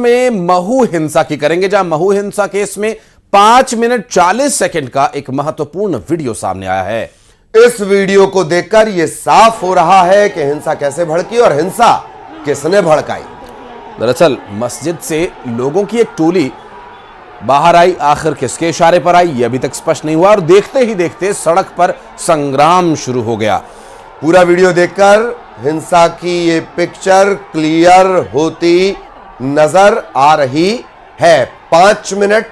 में महू हिंसा की करेंगे, जहां महू हिंसा केस में 5 मिनट 40 सेकंड का एक महत्वपूर्ण वीडियो सामने आया है। इस वीडियो को देखकर यह साफ हो रहा है कि हिंसा कैसे भड़की और हिंसा किसने भड़काई। दरअसल मस्जिद से लोगों की एक टोली बाहर आई, आखिर किसके इशारे पर आई यह अभी तक स्पष्ट नहीं हुआ और देखते ही देखते सड़क पर संग्राम शुरू हो गया। पूरा वीडियो देखकर हिंसा की ये पिक्चर क्लियर होती नजर आ रही है। 5 मिनट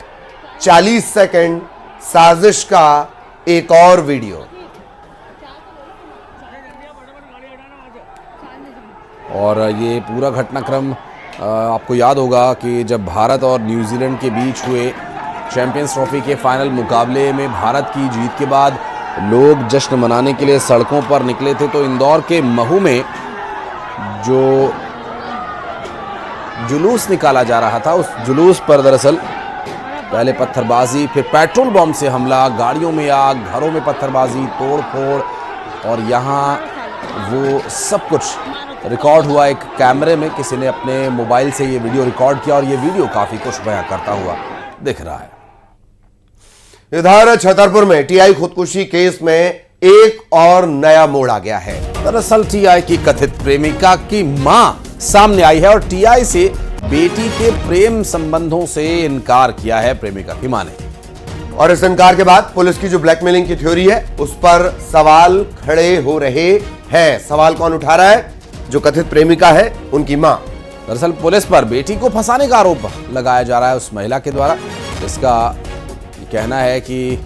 40 सेकंड साजिश का एक और वीडियो। और ये पूरा घटनाक्रम आपको याद होगा कि जब भारत और न्यूजीलैंड के बीच हुए चैंपियंस ट्रॉफी के फाइनल मुकाबले में भारत की जीत के बाद लोग जश्न मनाने के लिए सड़कों पर निकले थे, तो इंदौर के महू में जो जुलूस निकाला जा रहा था, उस जुलूस पर दरअसल पहले पत्थरबाजी, फिर पेट्रोल बम से हमला, गाड़ियों में आग, घरों में पत्थरबाजी, तोड़फोड़, और यहाँ वो सब कुछ रिकॉर्ड हुआ एक कैमरे में। किसी ने अपने मोबाइल से ये वीडियो रिकॉर्ड किया और ये वीडियो काफी कुछ बयां करता हुआ दिख रहा है। इधर छतरपुर में टीआई खुदकुशी केस में एक और नया मोड़ आ गया है। दरअसल टीआई की कथित प्रेमिका की मां सामने आई है और टीआई से बेटी के प्रेम संबंधों से इनकार किया है प्रेमिका की मां ने। और इस इनकार के बाद पुलिस की जो ब्लैकमेलिंग की थ्योरी है उस पर सवाल खड़े हो रहे हैं। सवाल कौन उठा रहा है? जो कथित प्रेमिका है, उनकी मां। दरअसल पुलिस पर बेटी को फंसाने का आरोप लगाया जा रहा है उस महिला के द्वारा। इसका कहना है कि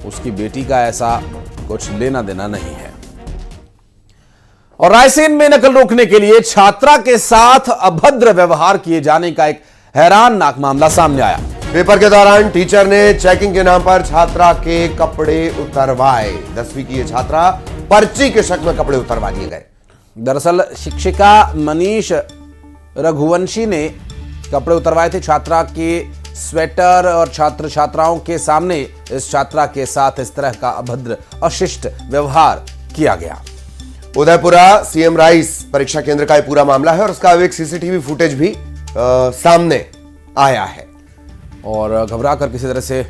उसकी बेटी का ऐसा कुछ लेना देना नहीं है। और रायसेन में नकल रोकने के लिए छात्रा के साथ अभद्र व्यवहार किए जाने का एक हैराननाक मामला सामने आया। पेपर के दौरान टीचर ने चेकिंग के नाम पर छात्रा के कपड़े उतरवाए। 10वीं की यह छात्रा पर्ची के शक में कपड़े उतरवा दिए गए। दरअसल शिक्षिका मनीष रघुवंशी ने कपड़े उतरवाए थे छात्रा के स्वेटर और छात्र छात्राओं के सामने इस छात्रा के साथ इस तरह का अभद्र अशिष्ट व्यवहार किया गया। उदयपुरा सीएम राइस परीक्षा केंद्र का यह पूरा मामला है और उसका अब एक सीसीटीवी फुटेज भी सामने आया है। और घबरा कर किसी तरह से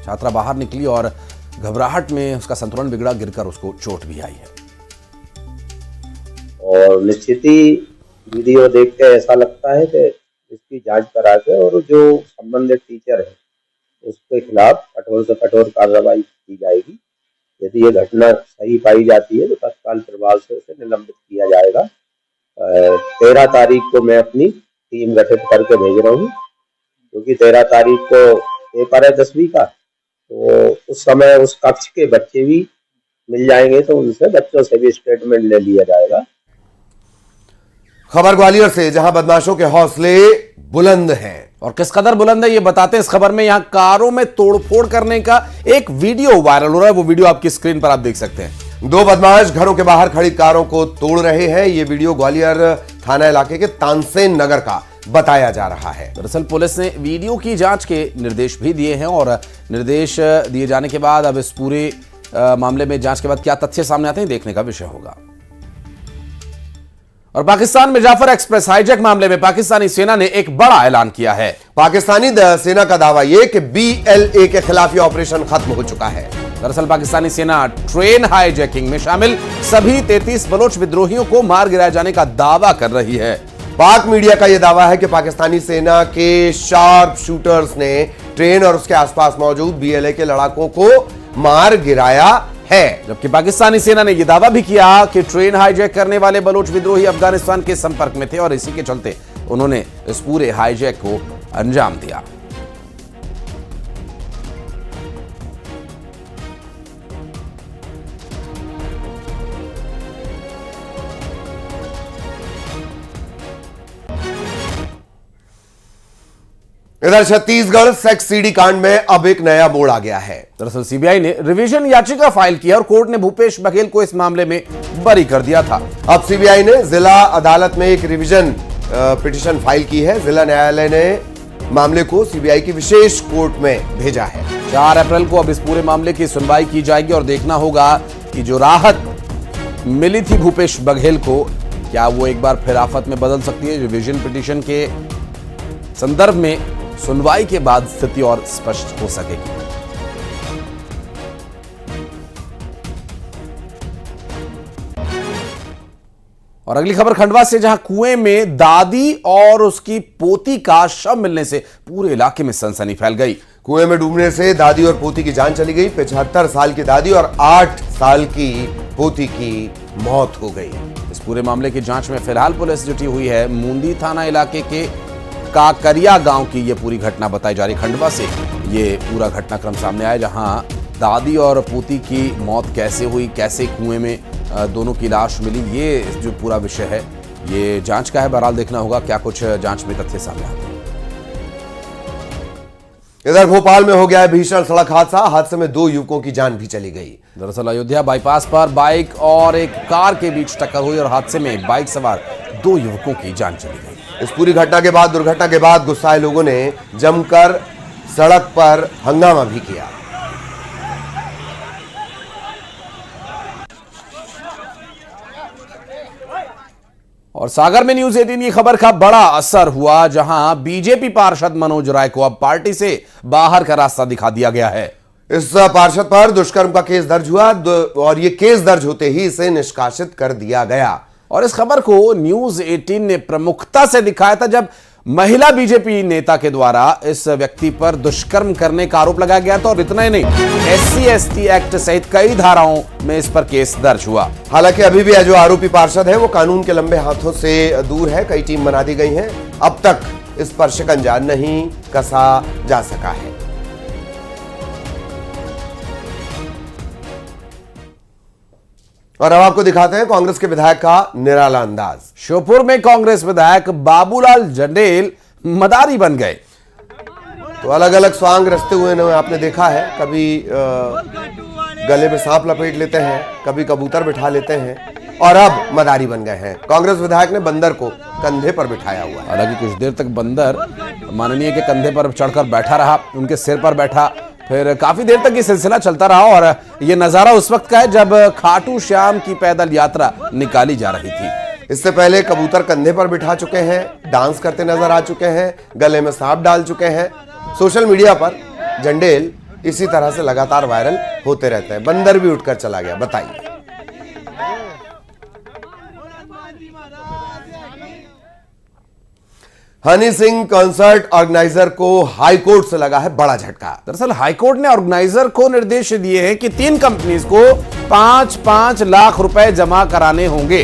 छात्रा बाहर निकली और घबराहट में उसका संतुलन बिगड़ा, गिरकर उसको चोट भी आई है। और निश्चित ही वीडियो देख के ऐसा लगता है कि इसकी जांच करा के और जो संबंधित टीचर है उसके खिलाफ कठोर से कठोर कार्रवाई की जाएगी। यदि ये घटना सही पाई जाती है तो तत्काल प्रभाव से उसे निलंबित किया जाएगा। 13 तारीख को मैं अपनी टीम गठित करके भेज रहा हूँ, क्योंकि 13 तारीख को पेपर है 10वीं का, तो उस समय उस कक्ष के बच्चे भी मिल जाएंगे, तो उनसे बच्चों से भी स्टेटमेंट ले लिया जाएगा। खबर ग्वालियर से, जहां बदमाशों के हौसले बुलंद हैं। और किस कदर बुलंद है ये बताते हैं इस खबर में। यहां कारों में तोड़फोड़ करने का एक वीडियो वायरल हो रहा है, वो वीडियो आपकी स्क्रीन पर आप देख सकते हैं। 2 बदमाश घरों के बाहर खड़ी कारों को तोड़ रहे हैं। ये वीडियो ग्वालियर थाना इलाके के तानसेन नगर का बताया जा रहा है। दरअसल पुलिस ने वीडियो की जांच के निर्देश भी दिए हैं और निर्देश दिए जाने के बाद अब इस पूरे मामले में जांच के बाद क्या तथ्य सामने आते हैं देखने का विषय होगा। और पाकिस्तान में जाफर एक्सप्रेस हाईजैक मामले में पाकिस्तानी सेना ने एक बड़ा ऐलान किया है। पाकिस्तानी सेना का दावा यह कि BLA के खिलाफ यह ऑपरेशन खत्म हो चुका है। दरअसल पाकिस्तानी सेना ट्रेन हाईजैकिंग में शामिल सभी 33 बलोच विद्रोहियों को मार गिराए जाने का दावा कर रही है। पाक मीडिया का यह दावा है कि पाकिस्तानी सेना के शार्प शूटर्स ने ट्रेन और उसके आसपास मौजूद BLA के लड़ाकों को मार गिराया है। जबकि पाकिस्तानी सेना ने यह दावा भी किया कि ट्रेन हाईजैक करने वाले बलोच विद्रोही अफगानिस्तान के संपर्क में थे और इसी के चलते उन्होंने इस पूरे हाईजैक को अंजाम दिया। इधर छत्तीसगढ़ सेक्स सीडी कांड में अब एक नया मोड़ आ गया है। दरअसल सीबीआई ने रिवीजन याचिका फाइल की और कोर्ट ने भूपेश बघेल को इस मामले में बरी कर दिया था। अब सीबीआई ने जिला अदालत में एक रिवीजन पिटीशन फाइल की है। जिला न्यायालय ने मामले को सीबीआई की विशेष कोर्ट में भेजा है। 4 अप्रैल को अब इस पूरे मामले की सुनवाई की जाएगी और देखना होगा कि जो राहत मिली थी भूपेश बघेल को, क्या वो एक बार फिर आफत में बदल सकती है। रिवीजन पिटीशन के संदर्भ में सुनवाई के बाद स्थिति और स्पष्ट हो सकेगी। और अगली खबर खंडवा से, जहां कुएं में दादी और उसकी पोती का शव मिलने से पूरे इलाके में सनसनी फैल गई। कुएं में डूबने से दादी और पोती की जान चली गई। 75 साल की दादी और 8 साल की पोती की मौत हो गई। इस पूरे मामले की जांच में फिलहाल पुलिस जुटी हुई है। मूंदी थाना इलाके के काकरिया गांव की यह पूरी घटना बताई जा रही। खंडवा से ये पूरा घटनाक्रम सामने आया, जहां दादी और पोती की मौत कैसे हुई, कैसे कुएं में दोनों की लाश मिली, ये जो पूरा विषय है ये जांच का है। बहरहाल देखना होगा क्या कुछ जांच में तथ्य सामने आते हैं। इधर भोपाल में हो गया है भीषण सड़क हादसा। हादसे में 2 युवकों की जान भी चली गई। दरअसल अयोध्या बाईपास पर बाइक और एक कार के बीच टक्कर हुई और हादसे में बाइक सवार 2 युवकों की जान चली गई। इस पूरी दुर्घटना के बाद गुस्साए लोगों ने जमकर सड़क पर हंगामा भी किया। और सागर में न्यूज 18 की खबर का बड़ा असर हुआ, जहां बीजेपी पार्षद मनोज राय को अब पार्टी से बाहर का रास्ता दिखा दिया गया है। इस पार्षद पर दुष्कर्म का केस दर्ज हुआ और ये केस दर्ज होते ही इसे निष्कासित कर दिया गया। और इस खबर को न्यूज 18 ने प्रमुखता से दिखाया था जब महिला बीजेपी नेता के द्वारा इस व्यक्ति पर दुष्कर्म करने का आरोप लगाया गया था। और इतना ही नहीं, SC/ST एक्ट सहित कई धाराओं में इस पर केस दर्ज हुआ। हालांकि अभी भी जो आरोपी पार्षद है वो कानून के लंबे हाथों से दूर है। कई टीम बना दी गई हैं। अब तक इस पर शिकंजा नहीं कसा जा सका है। और अब आपको दिखाते हैं कांग्रेस के विधायक का निराला अंदाज। श्योपुर में कांग्रेस विधायक बाबूलाल जंडेल मदारी बन गए। तो अलग अलग स्वांग रचते हुए आपने देखा है, कभी गले में सांप लपेट लेते हैं, कभी कबूतर बिठा लेते हैं और अब मदारी बन गए हैं। कांग्रेस विधायक ने बंदर को कंधे पर बिठाया हुआ है। हालांकि कुछ देर तक बंदर माननीय के कंधे पर चढ़कर बैठा रहा, उनके सिर पर बैठा, फिर काफी देर तक ये सिलसिला चलता रहा। और ये नजारा उस वक्त का है जब खाटू श्याम की पैदल यात्रा निकाली जा रही थी। इससे पहले कबूतर कंधे पर बिठा चुके हैं, डांस करते नजर आ चुके हैं, गले में सांप डाल चुके हैं। सोशल मीडिया पर जंडेल इसी तरह से लगातार वायरल होते रहते हैं। बंदर भी उठकर चला गया, बताइए। हनी सिंह कॉन्सर्ट ऑर्गेनाइजर को हाईकोर्ट से लगा है बड़ा झटका। दरअसल हाईकोर्ट ने ऑर्गेनाइजर को निर्देश दिए हैं कि 3 कंपनीज को 5-5 लाख रुपए जमा कराने होंगे।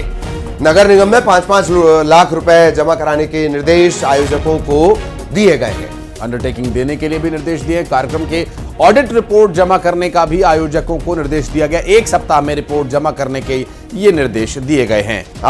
नगर निगम में 5-5 लाख रुपए जमा कराने के निर्देश आयोजकों को दिए गए हैं। अंडरटेकिंग देने के लिए भी निर्देश दिए। कार्यक्रम के ऑडिट रिपोर्ट जमा करने का भी आयोजकों को निर्देश दिया गया। 1 सप्ताह में रिपोर्ट जमा करने के ये निर्देश दिए गए हैं।